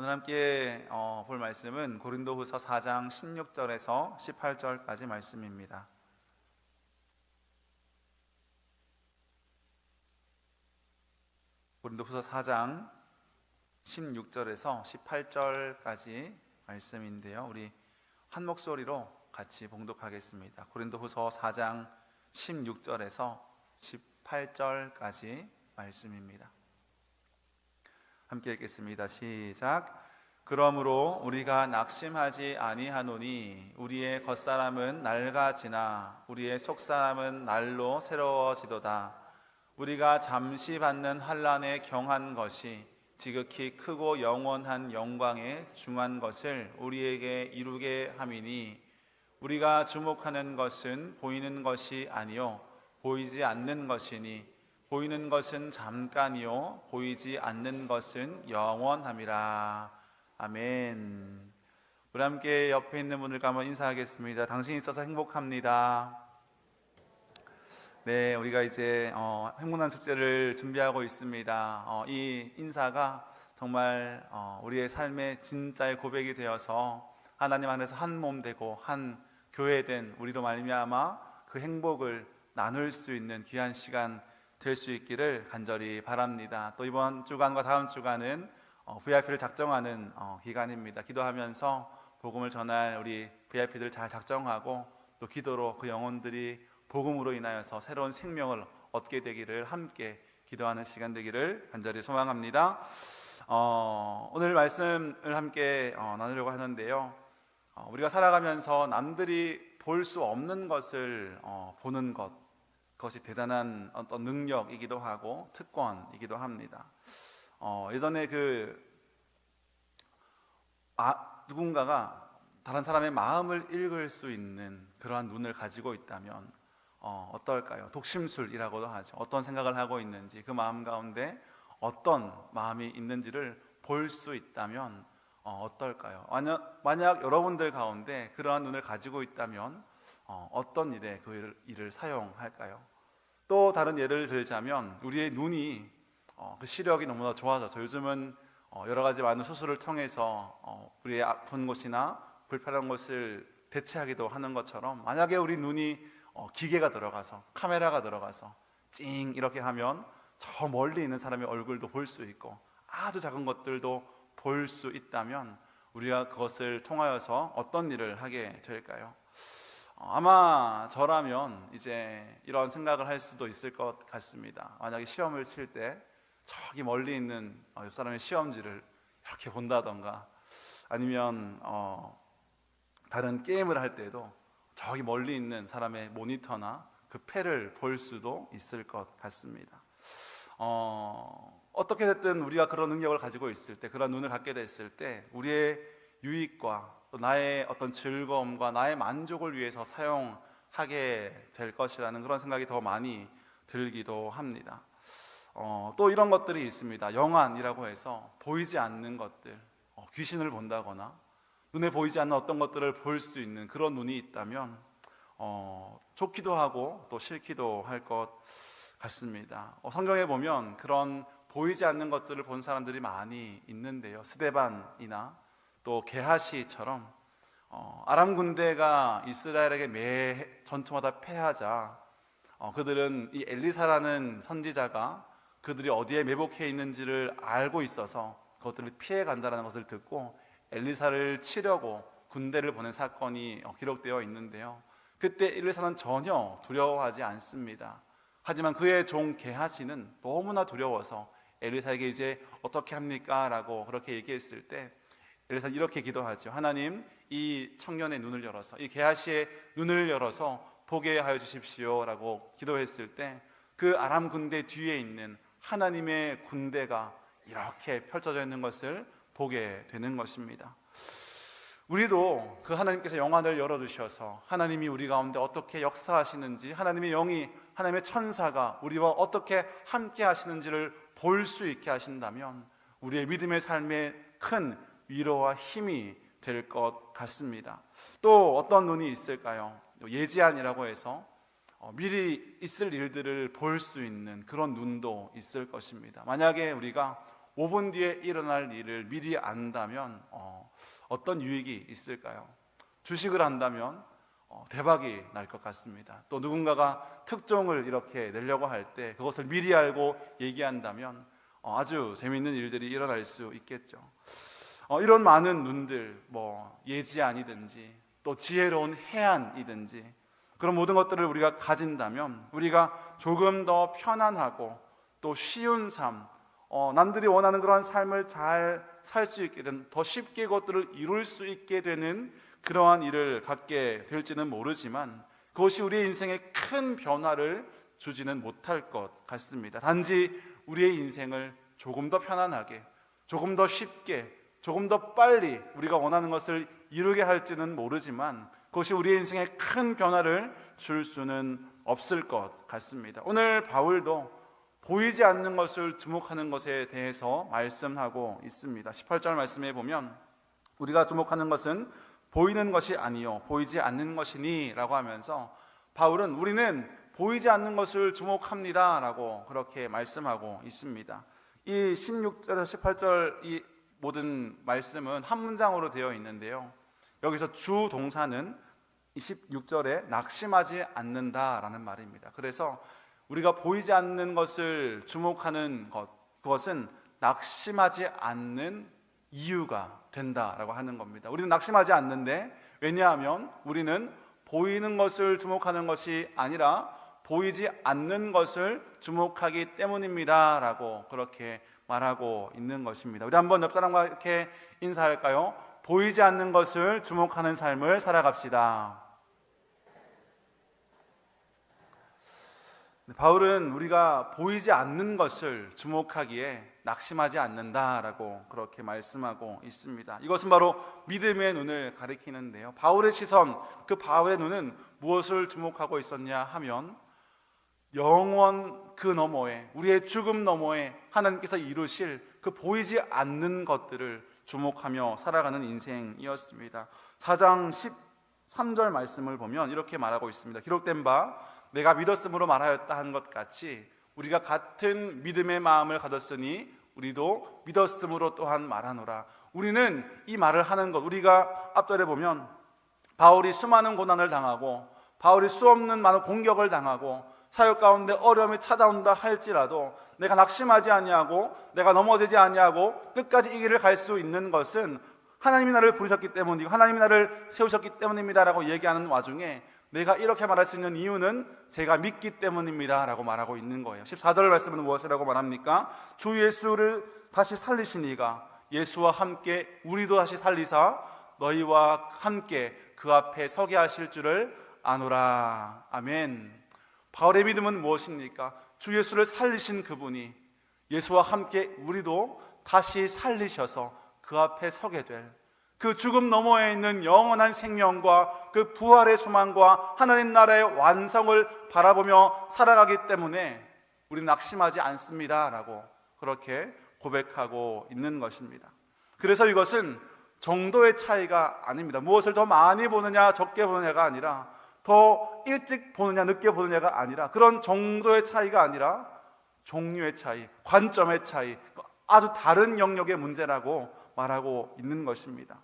오늘 함께 볼 말씀은 고린도후서 4장 16절에서 18절까지 말씀입니다. 고린도후서 4장 16절에서 18절까지 말씀인데요, 우리 한 목소리로 같이 봉독하겠습니다. 고린도후서 4장 16절에서 18절까지 말씀입니다. 함께 읽겠습니다. 시작. 그러므로 우리가 낙심하지 아니하노니 우리의 겉사람은 낡아지나 우리의 속사람은 날로 새로워지도다. 우리가 잠시 받는 환난에 경한 것이 지극히 크고 영원한 영광에 중한 것을 우리에게 이루게 함이니, 우리가 주목하는 것은 보이는 것이 아니요 보이지 않는 것이니, 보이는 것은 잠깐이요 보이지 않는 것은 영원함이라. 아멘. 우리 함께 옆에 있는 분들과 한번 인사하겠습니다. 당신이 있어서 행복합니다. 네, 우리가 이제 행복난 축제를 준비하고 있습니다. 이 인사가 정말 우리의 삶의 진짜의 고백이 되어서 하나님 안에서 한 몸 되고 한 교회 된 우리로 말미암아 그 행복을 나눌 수 있는 귀한 시간 될 수 있기를 간절히 바랍니다. 또 이번 주간과 다음 주간은 VIP를 작정하는 기간입니다. 기도하면서 복음을 전할 우리 VIP들 잘 작정하고, 또 기도로 그 영혼들이 복음으로 인하여서 새로운 생명을 얻게 되기를 함께 기도하는 시간 되기를 간절히 소망합니다. 오늘 말씀을 함께 나누려고 하는데요, 우리가 살아가면서 남들이 볼 수 없는 것을 보는 것, 그것이 대단한 어떤 능력이기도 하고 특권이기도 합니다. 예전에 누군가가 다른 사람의 마음을 읽을 수 있는 그러한 눈을 가지고 있다면 어떨까요? 독심술이라고도 하죠. 어떤 생각을 하고 있는지, 그 마음 가운데 어떤 마음이 있는지를 볼 수 있다면 어떨까요? 만약 여러분들 가운데 그러한 눈을 가지고 있다면 어떤 일에 그 일을 사용할까요? 또 다른 예를 들자면, 우리의 눈이 그 시력이 너무나 좋아져서 요즘은 여러 가지 많은 수술을 통해서 우리의 아픈 곳이나 불편한 곳을 대체하기도 하는 것처럼, 만약에 우리 눈이 기계가 들어가서, 카메라가 들어가서 찡 이렇게 하면 저 멀리 있는 사람의 얼굴도 볼 수 있고 아주 작은 것들도 볼 수 있다면 우리가 그것을 통하여서 어떤 일을 하게 될까요? 아마 저라면 이제 이런 생각을 할 수도 있을 것 같습니다. 만약에 시험을 칠 때 저기 멀리 있는 옆 사람의 시험지를 이렇게 본다던가, 아니면 다른 게임을 할 때도 저기 멀리 있는 사람의 모니터나 그 패를 볼 수도 있을 것 같습니다. 어떻게 됐든 우리가 그런 능력을 가지고 있을 때, 그런 눈을 갖게 됐을 때 우리의 유익과 또 나의 어떤 즐거움과 나의 만족을 위해서 사용하게 될 것이라는 그런 생각이 더 많이 들기도 합니다. 또 이런 것들이 있습니다. 영안이라고 해서 보이지 않는 것들, 귀신을 본다거나 눈에 보이지 않는 어떤 것들을 볼 수 있는 그런 눈이 있다면 좋기도 하고 또 싫기도 할 것 같습니다. 성경에 보면 그런 보이지 않는 것들을 본 사람들이 많이 있는데요, 스데반이나 또 게하시처럼 아람 군대가 이스라엘에게 매 전투마다 패하자 그들은 이 엘리사라는 선지자가 그들이 어디에 매복해 있는지를 알고 있어서 그것들을 피해 간다는 것을 듣고 엘리사를 치려고 군대를 보낸 사건이 기록되어 있는데요, 그때 엘리사는 전혀 두려워하지 않습니다. 하지만 그의 종 게하시는 너무나 두려워서 엘리사에게 이제 어떻게 합니까? 라고 그렇게 얘기했을 때 엘리사는 이렇게 기도하죠. 하나님, 이 청년의 눈을 열어서, 이 게하시의 눈을 열어서 보게 하여 주십시오 라고 기도했을 때 그 아람 군대 뒤에 있는 하나님의 군대가 이렇게 펼쳐져 있는 것을 보게 되는 것입니다. 우리도 그 하나님께서 영안을 열어주셔서 하나님이 우리 가운데 어떻게 역사하시는지, 하나님의 영이, 하나님의 천사가 우리와 어떻게 함께 하시는지를 볼 수 있게 하신다면 우리의 믿음의 삶에 큰 위로와 힘이 될 것 같습니다. 또 어떤 눈이 있을까요? 예지안이라고 해서 미리 있을 일들을 볼 수 있는 그런 눈도 있을 것입니다. 만약에 우리가 5분 뒤에 일어날 일을 미리 안다면 어떤 유익이 있을까요? 주식을 한다면 대박이 날 것 같습니다. 또 누군가가 특종을 이렇게 내려고 할 때 그것을 미리 알고 얘기한다면 아주 재미있는 일들이 일어날 수 있겠죠. 이런 많은 눈들, 예지안이든지 또 지혜로운 해안이든지 그런 모든 것들을 우리가 가진다면 우리가 조금 더 편안하고 또 쉬운 삶, 남들이 원하는 그러한 삶을 잘 살 수 있게 된, 더 쉽게 그것들을 이룰 수 있게 되는 그러한 일을 갖게 될지는 모르지만 그것이 우리의 인생에 큰 변화를 주지는 못할 것 같습니다. 단지 우리의 인생을 조금 더 편안하게, 조금 더 쉽게, 조금 더 빨리 우리가 원하는 것을 이루게 할지는 모르지만 그것이 우리의 인생에 큰 변화를 줄 수는 없을 것 같습니다. 오늘 바울도 보이지 않는 것을 주목하는 것에 대해서 말씀하고 있습니다. 18절 말씀에 보면 우리가 주목하는 것은 보이는 것이 아니요 보이지 않는 것이니 라고 하면서 바울은 우리는 보이지 않는 것을 주목합니다 라고 그렇게 말씀하고 있습니다. 이 16절에서 18절 이 모든 말씀은 한 문장으로 되어 있는데요, 여기서 주 동사는 16절에 낙심하지 않는다라는 말입니다. 그래서 우리가 보이지 않는 것을 주목하는 것, 그것은 낙심하지 않는 이유가 된다라고 하는 겁니다. 우리는 낙심하지 않는데, 왜냐하면 우리는 보이는 것을 주목하는 것이 아니라 보이지 않는 것을 주목하기 때문입니다 라고 그렇게 말하고 있는 것입니다. 우리 한번 옆 사람과 이렇게 인사할까요? 보이지 않는 것을 주목하는 삶을 살아갑시다. 바울은 우리가 보이지 않는 것을 주목하기에 낙심하지 않는다라고 그렇게 말씀하고 있습니다. 이것은 바로 믿음의 눈을 가리키는데요, 바울의 시선, 그 바울의 눈은 무엇을 주목하고 있었냐 하면 영원 그 너머에, 우리의 죽음 너머에 하나님께서 이루실 그 보이지 않는 것들을 주목하며 살아가는 인생이었습니다. 4장 13절 말씀을 보면 이렇게 말하고 있습니다. 기록된 바 내가 믿었으므로 말하였다 한 것 같이 우리가 같은 믿음의 마음을 가졌으니 우리도 믿었으므로 또한 말하노라. 우리는 이 말을 하는 것, 우리가 앞절에 보면 바울이 수많은 고난을 당하고 바울이 수없는 많은 공격을 당하고 사역 가운데 어려움이 찾아온다 할지라도 내가 낙심하지 아니하고 내가 넘어지지 아니하고 끝까지 이 길을 갈 수 있는 것은 하나님이 나를 부르셨기 때문이고 하나님이 나를 세우셨기 때문입니다 라고 얘기하는 와중에 내가 이렇게 말할 수 있는 이유는 제가 믿기 때문입니다 라고 말하고 있는 거예요. 14절 말씀은 무엇이라고 말합니까? 주 예수를 다시 살리시니가 예수와 함께 우리도 다시 살리사 너희와 함께 그 앞에 서게 하실 줄을 아노라. 아멘. 바울의 믿음은 무엇입니까? 주 예수를 살리신 그분이 예수와 함께 우리도 다시 살리셔서 그 앞에 서게 될 그 죽음 너머에 있는 영원한 생명과 그 부활의 소망과 하나님 나라의 완성을 바라보며 살아가기 때문에 우리는 낙심하지 않습니다 라고 그렇게 고백하고 있는 것입니다. 그래서 이것은 정도의 차이가 아닙니다. 무엇을 더 많이 보느냐 적게 보느냐가 아니라, 더 일찍 보느냐 늦게 보느냐가 아니라, 그런 정도의 차이가 아니라 종류의 차이, 관점의 차이, 아주 다른 영역의 문제라고 말하고 있는 것입니다.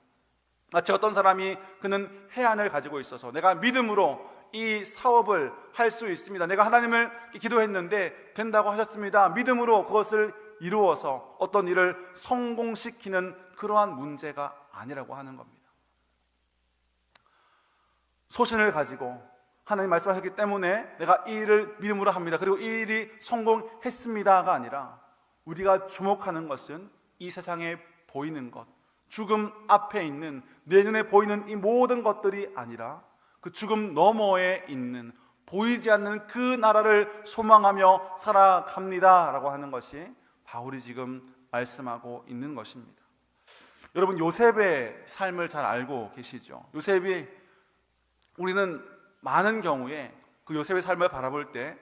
마치 어떤 사람이 그는 해안을 가지고 있어서 내가 믿음으로 이 사업을 할 수 있습니다, 내가 하나님을 기도했는데 된다고 하셨습니다, 믿음으로 그것을 이루어서 어떤 일을 성공시키는 그러한 문제가 아니라고 하는 겁니다. 소신을 가지고 하나님 말씀하셨기 때문에 내가 이 일을 믿음으로 합니다, 그리고 이 일이 성공했습니다가 아니라, 우리가 주목하는 것은 이 세상에 보이는 것, 죽음 앞에 있는 내 눈에 보이는 이 모든 것들이 아니라 그 죽음 너머에 있는 보이지 않는 그 나라를 소망하며 살아갑니다 라고 하는 것이 바울이 지금 말씀하고 있는 것입니다. 여러분, 요셉의 삶을 잘 알고 계시죠? 요셉이, 우리는 많은 경우에 그 요셉의 삶을 바라볼 때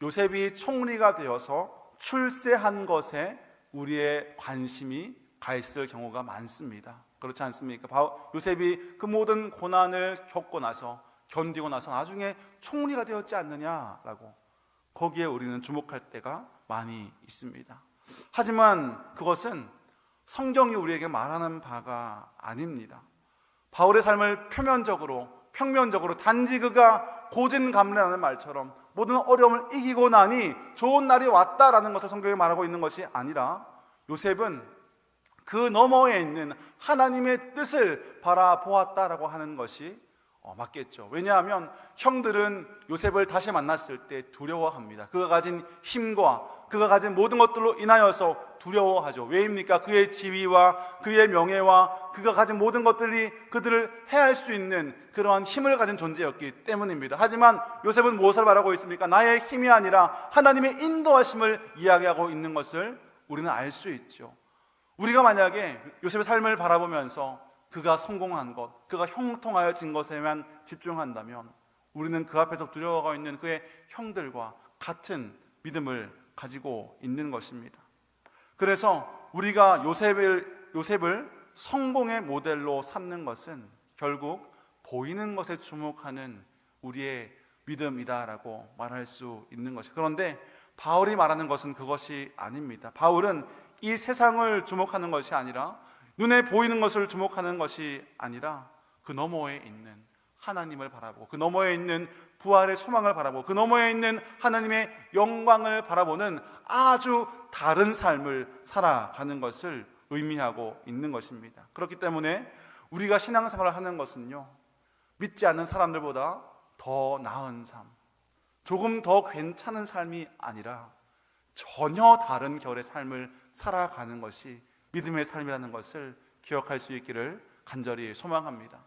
요셉이 총리가 되어서 출세한 것에 우리의 관심이 가 있을 경우가 많습니다. 그렇지 않습니까? 요셉이 그 모든 고난을 겪고 나서, 견디고 나서 나중에 총리가 되었지 않느냐라고, 거기에 우리는 주목할 때가 많이 있습니다. 하지만 그것은 성경이 우리에게 말하는 바가 아닙니다. 바울의 삶을 평면적으로 단지 그가 고진감래라는 말처럼 모든 어려움을 이기고 나니 좋은 날이 왔다라는 것을 성경이 말하고 있는 것이 아니라, 요셉은 그 너머에 있는 하나님의 뜻을 바라보았다라고 하는 것이 맞겠죠. 왜냐하면 형들은 요셉을 다시 만났을 때 두려워합니다. 그가 가진 힘과 그가 가진 모든 것들로 인하여서 두려워하죠. 왜입니까? 그의 지위와 그의 명예와 그가 가진 모든 것들이 그들을 해할 수 있는 그러한 힘을 가진 존재였기 때문입니다. 하지만 요셉은 무엇을 말하고 있습니까? 나의 힘이 아니라 하나님의 인도하심을 이야기하고 있는 것을 우리는 알 수 있죠. 우리가 만약에 요셉의 삶을 바라보면서 그가 성공한 것, 그가 형통하여진 것에만 집중한다면 우리는 그 앞에서 두려워하고 있는 그의 형들과 같은 믿음을 가지고 있는 것입니다. 그래서 우리가 요셉을 성공의 모델로 삼는 것은 결국 보이는 것에 주목하는 우리의 믿음이다라고 말할 수 있는 것이죠. 그런데 바울이 말하는 것은 그것이 아닙니다. 바울은 이 세상을 주목하는 것이 아니라, 눈에 보이는 것을 주목하는 것이 아니라 그 너머에 있는 하나님을 바라보고 그 너머에 있는 부활의 소망을 바라보고 그 너머에 있는 하나님의 영광을 바라보는 아주 다른 삶을 살아가는 것을 의미하고 있는 것입니다. 그렇기 때문에 우리가 신앙생활을 하는 것은요, 믿지 않는 사람들보다 더 나은 삶, 조금 더 괜찮은 삶이 아니라 전혀 다른 결의 삶을 살아가는 것이 믿음의 삶이라는 것을 기억할 수 있기를 간절히 소망합니다.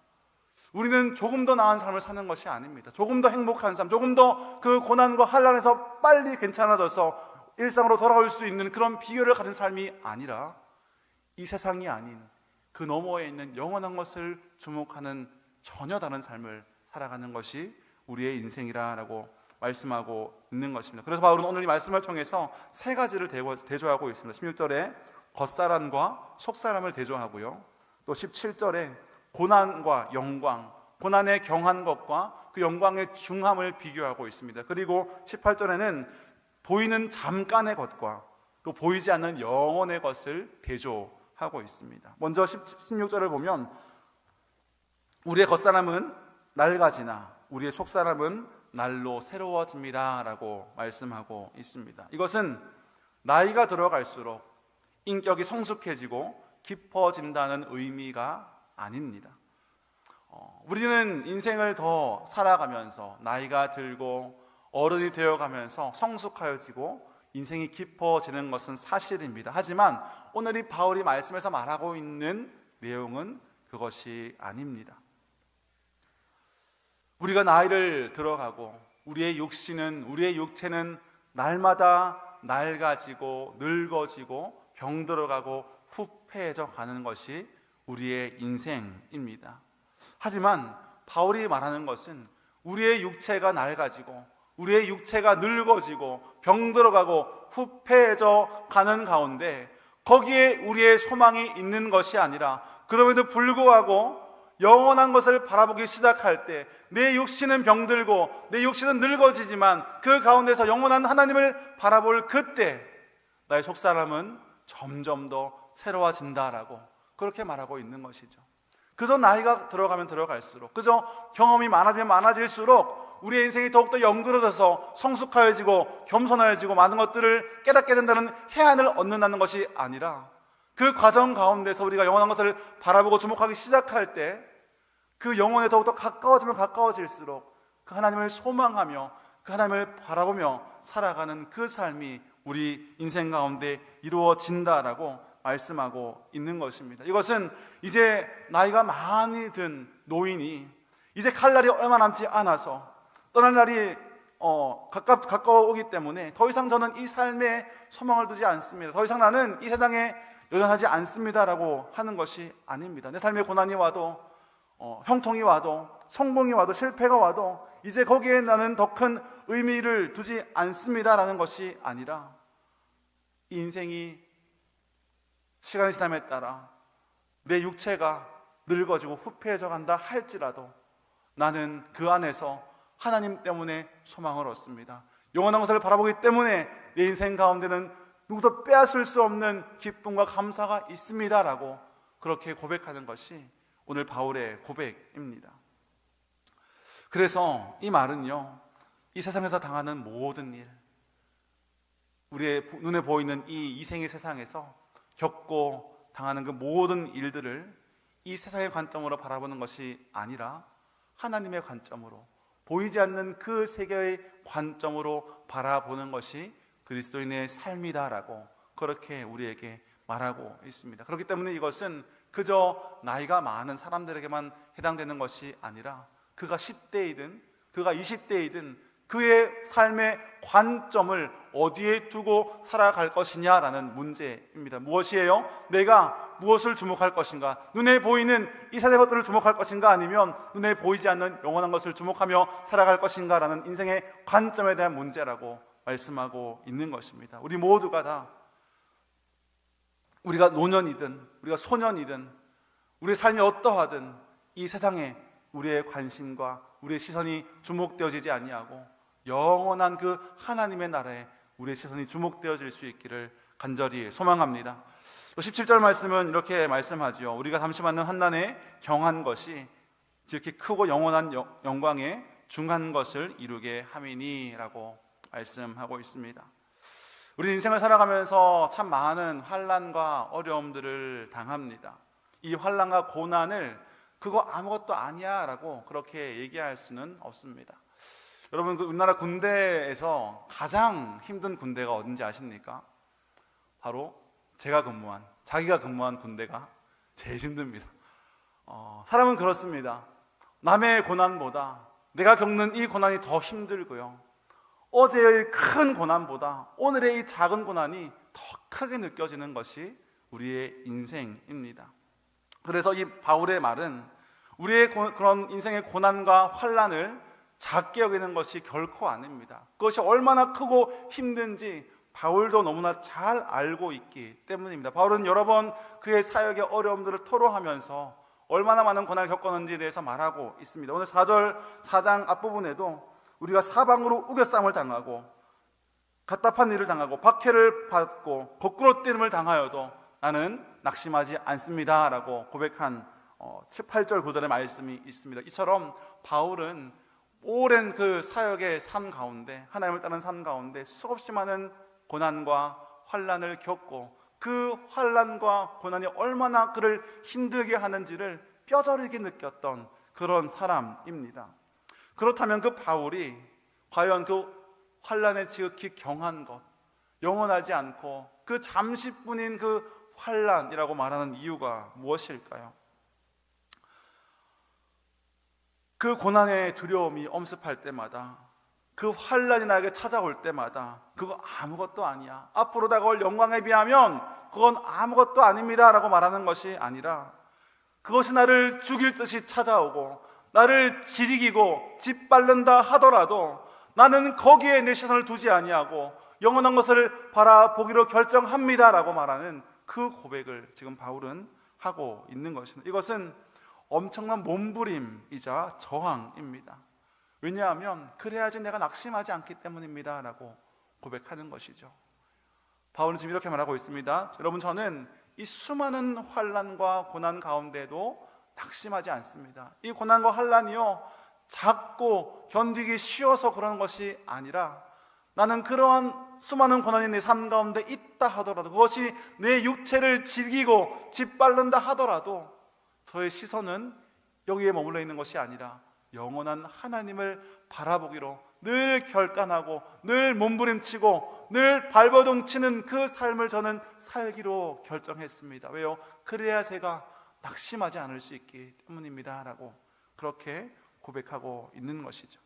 우리는 조금 더 나은 삶을 사는 것이 아닙니다. 조금 더 행복한 삶, 조금 더 그 고난과 환난에서 빨리 괜찮아져서 일상으로 돌아올 수 있는 그런 비결을 가진 삶이 아니라, 이 세상이 아닌 그 너머에 있는 영원한 것을 주목하는 전혀 다른 삶을 살아가는 것이 우리의 인생이라고 말씀하고 있는 것입니다. 그래서 바울은 오늘 이 말씀을 통해서 세 가지를 대조하고 있습니다. 16절에 겉사람과 속사람을 대조하고요, 또 17절에 고난과 영광, 고난의 경한 것과 그 영광의 중함을 비교하고 있습니다. 그리고 18절에는 보이는 잠깐의 것과 또 보이지 않는 영원의 것을 대조하고 있습니다. 먼저 16절을 보면 우리의 겉사람은 낡아지나 우리의 속사람은 날로 새로워집니다 라고 말씀하고 있습니다. 이것은 나이가 들어갈수록 인격이 성숙해지고 깊어진다는 의미가 아닙니다. 우리는 인생을 더 살아가면서 나이가 들고 어른이 되어가면서 성숙하여지고 인생이 깊어지는 것은 사실입니다. 하지만 오늘 이 바울이 말씀에서 말하고 있는 내용은 그것이 아닙니다. 우리가 나이를 들어가고 우리의 육체는 날마다 낡아지고 늙어지고 병들어가고 후패해져 가는 것이 우리의 인생입니다. 하지만 바울이 말하는 것은 우리의 육체가 낡아지고 우리의 육체가 늙어지고 병들어가고 후패해져 가는 가운데 거기에 우리의 소망이 있는 것이 아니라, 그럼에도 불구하고 영원한 것을 바라보기 시작할 때 내 육신은 병들고 내 육신은 늙어지지만 그 가운데서 영원한 하나님을 바라볼 그때 나의 속사람은 점점 더 새로워진다라고 그렇게 말하고 있는 것이죠. 그저 나이가 들어가면 들어갈수록, 그저 경험이 많아지면 많아질수록 우리의 인생이 더욱더 영그러져서 성숙하여지고 겸손하여지고 많은 것들을 깨닫게 된다는 해안을 얻는다는 것이 아니라, 그 과정 가운데서 우리가 영원한 것을 바라보고 주목하기 시작할 때 그 영혼에 더욱더 가까워지면 가까워질수록 그 하나님을 소망하며 그 하나님을 바라보며 살아가는 그 삶이 우리 인생 가운데 이루어진다라고 말씀하고 있는 것입니다. 이것은 이제 나이가 많이 든 노인이 이제 갈 날이 얼마 남지 않아서 떠날 날이 가까워오기 때문에 더 이상 저는 이 삶에 소망을 두지 않습니다, 더 이상 나는 이 세상에 여전하지 않습니다라고 하는 것이 아닙니다. 내 삶에 고난이 와도 형통이 와도 성공이 와도 실패가 와도 이제 거기에 나는 더 큰 의미를 두지 않습니다라는 것이 아니라, 이 인생이 시간이 지남에 따라 내 육체가 늙어지고 후패해져 간다 할지라도 나는 그 안에서 하나님 때문에 소망을 얻습니다. 영원한 것을 바라보기 때문에 내 인생 가운데는 누구도 빼앗을 수 없는 기쁨과 감사가 있습니다라고 그렇게 고백하는 것이 오늘 바울의 고백입니다. 그래서 이 말은요, 이 세상에서 당하는 모든 일, 우리의 눈에 보이는 이 이생의 세상에서 겪고 당하는 그 모든 일들을 이 세상의 관점으로 바라보는 것이 아니라 하나님의 관점으로, 보이지 않는 그 세계의 관점으로 바라보는 것이 그리스도인의 삶이다라고 그렇게 우리에게 말하고 있습니다. 그렇기 때문에 이것은 그저 나이가 많은 사람들에게만 해당되는 것이 아니라 그가 10대이든 그가 20대이든 그의 삶의 관점을 어디에 두고 살아갈 것이냐라는 문제입니다. 무엇이에요? 내가 무엇을 주목할 것인가? 눈에 보이는 이 세대 것들을 주목할 것인가? 아니면 눈에 보이지 않는 영원한 것을 주목하며 살아갈 것인가? 라는 인생의 관점에 대한 문제라고 말씀하고 있는 것입니다. 우리 모두가 다, 우리가 노년이든 우리가 소년이든 우리의 삶이 어떠하든 이 세상에 우리의 관심과 우리의 시선이 주목되어지지 아니하고 영원한 그 하나님의 나라에 우리의 시선이 주목되어질 수 있기를 간절히 소망합니다. 17절 말씀은 이렇게 말씀하지요. 우리가 잠시 받는 환난에 경한 것이 지극히 크고 영원한 영광에 중한 것을 이루게 함이니라고 말씀하고 있습니다. 우리 인생을 살아가면서 참 많은 환난과 어려움들을 당합니다. 이 환난과 고난을 그거 아무것도 아니야 라고 그렇게 얘기할 수는 없습니다. 여러분, 그 우리나라 군대에서 가장 힘든 군대가 어딘지 아십니까? 바로 자기가 근무한 군대가 제일 힘듭니다. 사람은 그렇습니다. 남의 고난보다 내가 겪는 이 고난이 더 힘들고요, 어제의 큰 고난보다 오늘의 이 작은 고난이 더 크게 느껴지는 것이 우리의 인생입니다. 그래서 이 바울의 말은 우리의 그런 인생의 고난과 환난을 작게 여기는 것이 결코 아닙니다. 그것이 얼마나 크고 힘든지 바울도 너무나 잘 알고 있기 때문입니다. 바울은 여러 번 그의 사역의 어려움들을 토로하면서 얼마나 많은 고난을 겪었는지에 대해서 말하고 있습니다. 오늘 4장 앞부분에도 우리가 사방으로 우겨싸움을 당하고 답답한 일을 당하고 박해를 받고 거꾸로 뛰임을 당하여도 나는 낙심하지 않습니다 라고 고백한 8절 9절의 말씀이 있습니다. 이처럼 바울은 오랜 그 사역의 삶 가운데, 하나님을 따르는 삶 가운데 수없이 많은 고난과 환난을 겪고 그 환난과 고난이 얼마나 그를 힘들게 하는지를 뼈저리게 느꼈던 그런 사람입니다. 그렇다면 그 바울이 과연 그 환난에 지극히 경한 것, 영원하지 않고 그 잠시뿐인 그 환난이라고 말하는 이유가 무엇일까요? 그 고난의 두려움이 엄습할 때마다, 그 환난이 나에게 찾아올 때마다 그거 아무것도 아니야, 앞으로 다가올 영광에 비하면 그건 아무것도 아닙니다 라고 말하는 것이 아니라, 그것이 나를 죽일 듯이 찾아오고 나를 지리기고 짓밟는다 하더라도 나는 거기에 내 시선을 두지 아니하고 영원한 것을 바라보기로 결정합니다 라고 말하는 그 고백을 지금 바울은 하고 있는 것입니다. 이것은 엄청난 몸부림이자 저항입니다. 왜냐하면 그래야지 내가 낙심하지 않기 때문입니다 라고 고백하는 것이죠. 바울은 지금 이렇게 말하고 있습니다. 여러분, 저는 이 수많은 환난과 고난 가운데도 낙심하지 않습니다. 이 고난과 환난이요, 작고 견디기 쉬워서 그런 것이 아니라 나는 그러한 수많은 고난이 내 삶 가운데 있다 하더라도, 그것이 내 육체를 지키고 짓밟는다 하더라도 저의 시선은 여기에 머물러 있는 것이 아니라 영원한 하나님을 바라보기로 늘 결단하고 늘 몸부림치고 늘 발버둥치는 그 삶을 저는 살기로 결정했습니다. 왜요? 그래야 제가 낙심하지 않을 수 있기 때문입니다 라고 그렇게 고백하고 있는 것이죠.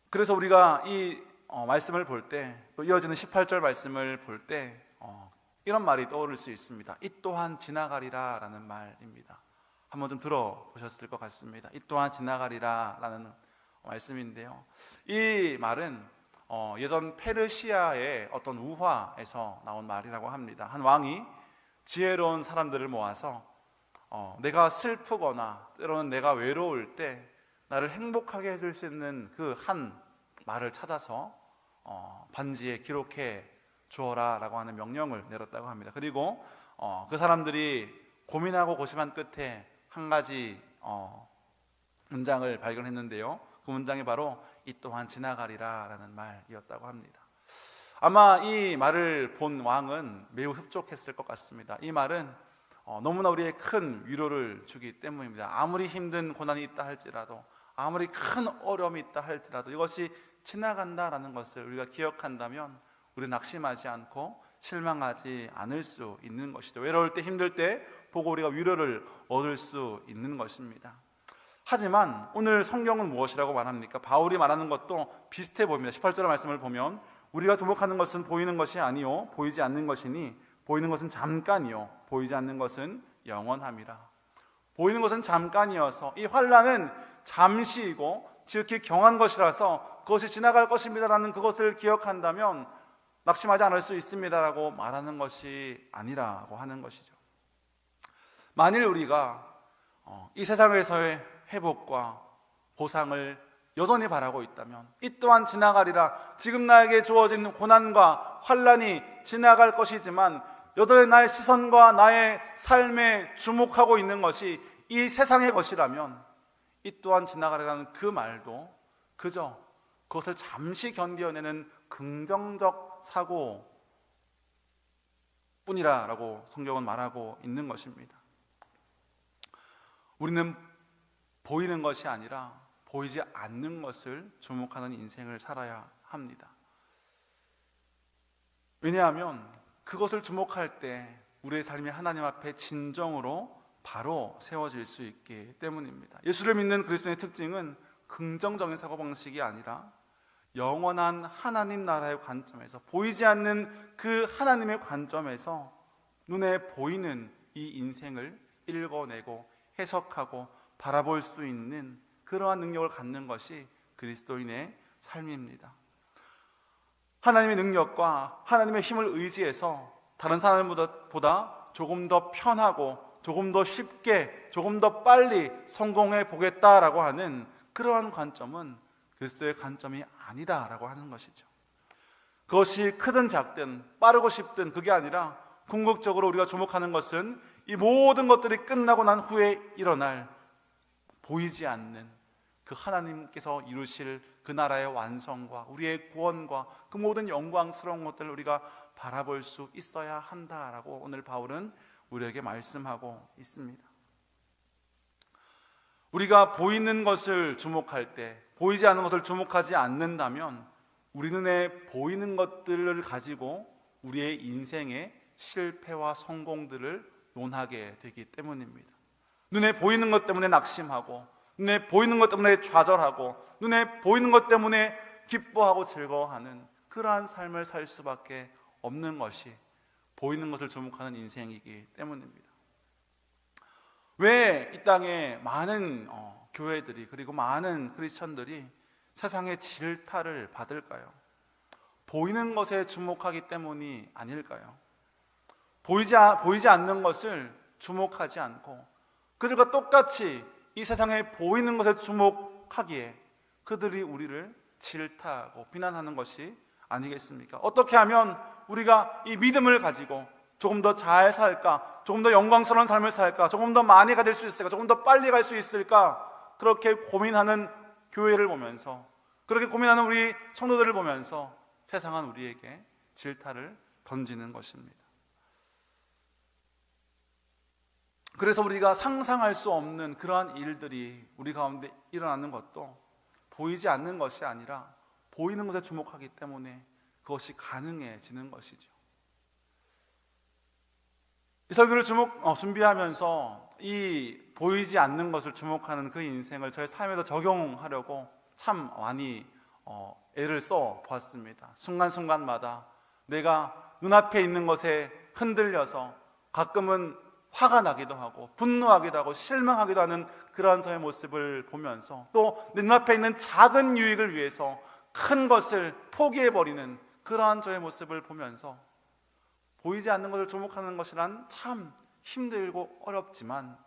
그래서 우리가 이 말씀을 볼 때, 또 이어지는 18절 말씀을 볼 때 이런 말이 떠오를 수 있습니다. 이 또한 지나가리라 라는 말입니다. 한번 좀 들어보셨을 것 같습니다. 이 또한 지나가리라 라는 말씀인데요, 이 말은 예전 페르시아의 어떤 우화에서 나온 말이라고 합니다. 한 왕이 지혜로운 사람들을 모아서 내가 슬프거나 때로는 내가 외로울 때 나를 행복하게 해줄 수 있는 그 한 말을 찾아서 반지에 기록해 주어라 라고 하는 명령을 내렸다고 합니다. 그리고 그 사람들이 고민하고 고심한 끝에 한 가지 문장을 발견했는데요, 그 문장이 바로 이 또한 지나가리라 라는 말이었다고 합니다. 아마 이 말을 본 왕은 매우 흡족했을 것 같습니다. 이 말은 너무나 우리의 큰 위로를 주기 때문입니다. 아무리 힘든 고난이 있다 할지라도, 아무리 큰 어려움이 있다 할지라도 이것이 지나간다라는 것을 우리가 기억한다면 우리 낙심하지 않고 실망하지 않을 수 있는 것이죠. 외로울 때, 힘들 때 보고 우리가 위로를 얻을 수 있는 것입니다. 하지만 오늘 성경은 무엇이라고 말합니까? 바울이 말하는 것도 비슷해 보입니다. 18절 말씀을 보면 우리가 주목하는 것은 보이는 것이 아니요 보이지 않는 것이니 보이는 것은 잠깐이요 보이지 않는 것은 영원함이라. 보이는 것은 잠깐이어서 이 환난은 잠시이고 지극히 경한 것이라서 그것이 지나갈 것입니다라는 그것을 기억한다면 낙심하지 않을 수 있습니다라고 말하는 것이 아니라고 하는 것이죠. 만일 우리가 이 세상에서의 회복과 보상을 여전히 바라고 있다면, 이 또한 지나가리라, 지금 나에게 주어진 고난과 환난이 지나갈 것이지만 여전히 나의 시선과 나의 삶에 주목하고 있는 것이 이 세상의 것이라면 이 또한 지나가리라는 그 말도 그저 그것을 잠시 견뎌내는 긍정적 사고 뿐이라고 성경은 말하고 있는 것입니다. 우리는 보이는 것이 아니라 보이지 않는 것을 주목하는 인생을 살아야 합니다. 왜냐하면 그것을 주목할 때 우리의 삶이 하나님 앞에 진정으로 바로 세워질 수 있기 때문입니다. 예수를 믿는 그리스도인의 특징은 긍정적인 사고방식이 아니라 영원한 하나님 나라의 관점에서, 보이지 않는 그 하나님의 관점에서 눈에 보이는 이 인생을 읽어내고 해석하고 바라볼 수 있는 그러한 능력을 갖는 것이 그리스도인의 삶입니다. 하나님의 능력과 하나님의 힘을 의지해서 다른 사람보다 조금 더 편하고 조금 더 쉽게, 조금 더 빨리 성공해 보겠다라고 하는 그러한 관점은 그리스도의 관점이 아니다라고 하는 것이죠. 그것이 크든 작든 빠르고 쉽든 그게 아니라 궁극적으로 우리가 주목하는 것은 이 모든 것들이 끝나고 난 후에 일어날 보이지 않는 그 하나님께서 이루실 그 나라의 완성과 우리의 구원과 그 모든 영광스러운 것들을 우리가 바라볼 수 있어야 한다라고 오늘 바울은 우리에게 말씀하고 있습니다. 우리가 보이는 것을 주목할 때 보이지 않는 것을 주목하지 않는다면 우리 눈에 보이는 것들을 가지고 우리의 인생의 실패와 성공들을 논하게 되기 때문입니다. 눈에 보이는 것 때문에 낙심하고, 눈에 보이는 것 때문에 좌절하고, 눈에 보이는 것 때문에 기뻐하고 즐거워하는 그러한 삶을 살 수밖에 없는 것이 보이는 것을 주목하는 인생이기 때문입니다. 왜 이 땅에 많은 교회들이, 그리고 많은 크리스천들이 세상의 질타를 받을까요? 보이는 것에 주목하기 때문이 아닐까요? 보이지 않는 것을 주목하지 않고 그들과 똑같이 이 세상에 보이는 것에 주목하기에 그들이 우리를 질타하고 비난하는 것이 아니겠습니까? 어떻게 하면 우리가 이 믿음을 가지고 조금 더 잘 살까? 조금 더 영광스러운 삶을 살까? 조금 더 많이 가질 수 있을까? 조금 더 빨리 갈 수 있을까? 그렇게 고민하는 교회를 보면서, 그렇게 고민하는 우리 성도들을 보면서 세상은 우리에게 질타를 던지는 것입니다. 그래서 우리가 상상할 수 없는 그러한 일들이 우리 가운데 일어나는 것도 보이지 않는 것이 아니라 보이는 것에 주목하기 때문에 그것이 가능해지는 것이죠. 이 설교를 준비하면서 이 보이지 않는 것을 주목하는 그 인생을 저의 삶에도 적용하려고 참 많이 애를 써 보았습니다. 순간순간마다 내가 눈앞에 있는 것에 흔들려서 가끔은 화가 나기도 하고 분노하기도 하고 실망하기도 하는 그러한 저의 모습을 보면서, 또 내 눈앞에 있는 작은 유익을 위해서 큰 것을 포기해버리는 그러한 저의 모습을 보면서 보이지 않는 것을 주목하는 것이란 참 힘들고 어렵지만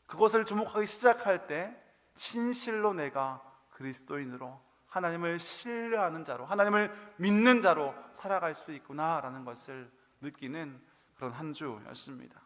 그것을 주목하기 시작할 때 진실로 내가 그리스도인으로 하나님을 신뢰하는 자로, 하나님을 믿는 자로 살아갈 수 있구나라는 것을 느끼는 그런 한 주였습니다.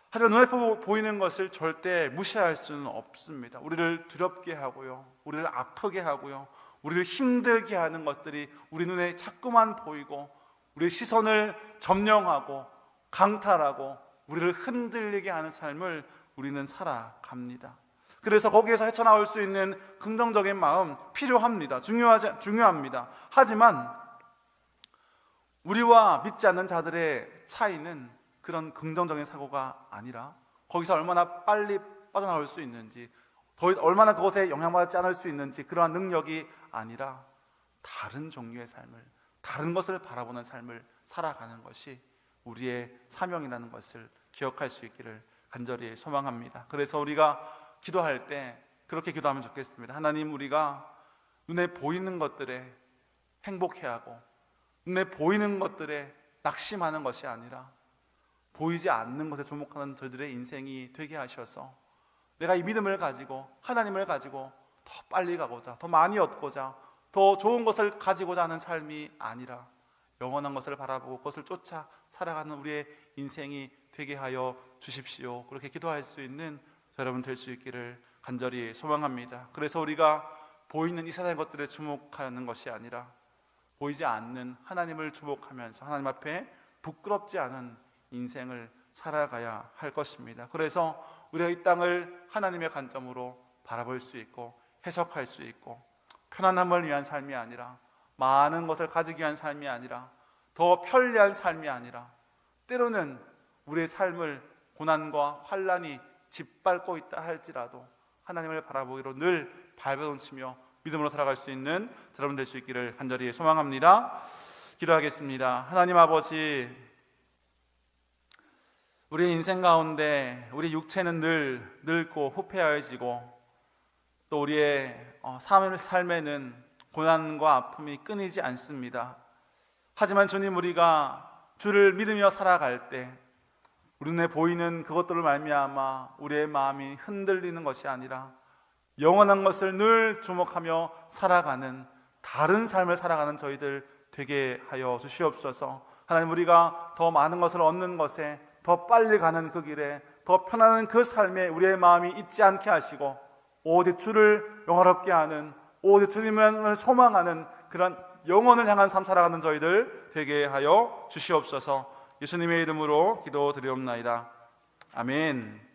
하지만 눈에 보이는 것을 절대 무시할 수는 없습니다. 우리를 두렵게 하고요, 우리를 아프게 하고요, 우리를 힘들게 하는 것들이 우리 눈에 자꾸만 보이고 우리의 시선을 점령하고 강탈하고 우리를 흔들리게 하는 삶을 우리는 살아갑니다. 그래서 거기에서 헤쳐나올 수 있는 긍정적인 마음 필요합니다. 중요합니다. 하지만 우리와 믿지 않는 자들의 차이는 그런 긍정적인 사고가 아니라 거기서 얼마나 빨리 빠져나올 수 있는지, 얼마나 그것에 영향받지 않을 수 있는지, 그러한 능력이 아니라 다른 종류의 삶을, 다른 것을 바라보는 삶을 살아가는 것이 우리의 사명이라는 것을 기억할 수 있기를 간절히 소망합니다. 그래서 우리가 기도할 때 그렇게 기도하면 좋겠습니다. 하나님, 우리가 눈에 보이는 것들에 행복해하고 눈에 보이는 것들에 낙심하는 것이 아니라 보이지 않는 것에 주목하는 저희들의 인생이 되게 하셔서 내가 이 믿음을 가지고 하나님을 가지고 더 빨리 가고자, 더 많이 얻고자, 더 좋은 것을 가지고자 하는 삶이 아니라 영원한 것을 바라보고 그것을 쫓아 살아가는 우리의 인생이 되게 하여 주십시오. 그렇게 기도할 수 있는 여러분 될 수 있기를 간절히 소망합니다. 그래서 우리가 보이는 이 세상의 것들에 주목하는 것이 아니라 보이지 않는 하나님을 주목하면서 하나님 앞에 부끄럽지 않은 인생을 살아가야 할 것입니다. 그래서 우리가 이 땅을 하나님의 관점으로 바라볼 수 있고 해석할 수 있고, 편안함을 위한 삶이 아니라, 많은 것을 가지기 위한 삶이 아니라, 더 편리한 삶이 아니라, 때로는 우리의 삶을 고난과 환난이 짓밟고 있다 할지라도 하나님을 바라보기로 늘 발버둥치며 믿음으로 살아갈 수 있는 여러분 될 수 있기를 간절히 소망합니다. 기도하겠습니다. 하나님 아버지, 우리의 인생 가운데 우리 육체는 늘 늙고 후패하여지고 또 우리의 삶에는 고난과 아픔이 끊이지 않습니다. 하지만 주님, 우리가 주를 믿으며 살아갈 때 우리 눈에 보이는 그것들을 말미암아 우리의 마음이 흔들리는 것이 아니라 영원한 것을 늘 주목하며 살아가는 다른 삶을 살아가는 저희들 되게 하여 주시옵소서. 하나님, 우리가 더 많은 것을 얻는 것에, 더 빨리 가는 그 길에, 더 편안한 그 삶에 우리의 마음이 있지 않게 하시고 오직 주를 영화롭게 하는, 오직 주님을 소망하는 그런 영혼을 향한 삶 살아가는 저희들 되게 하여 주시옵소서. 예수님의 이름으로 기도드리옵나이다. 아멘.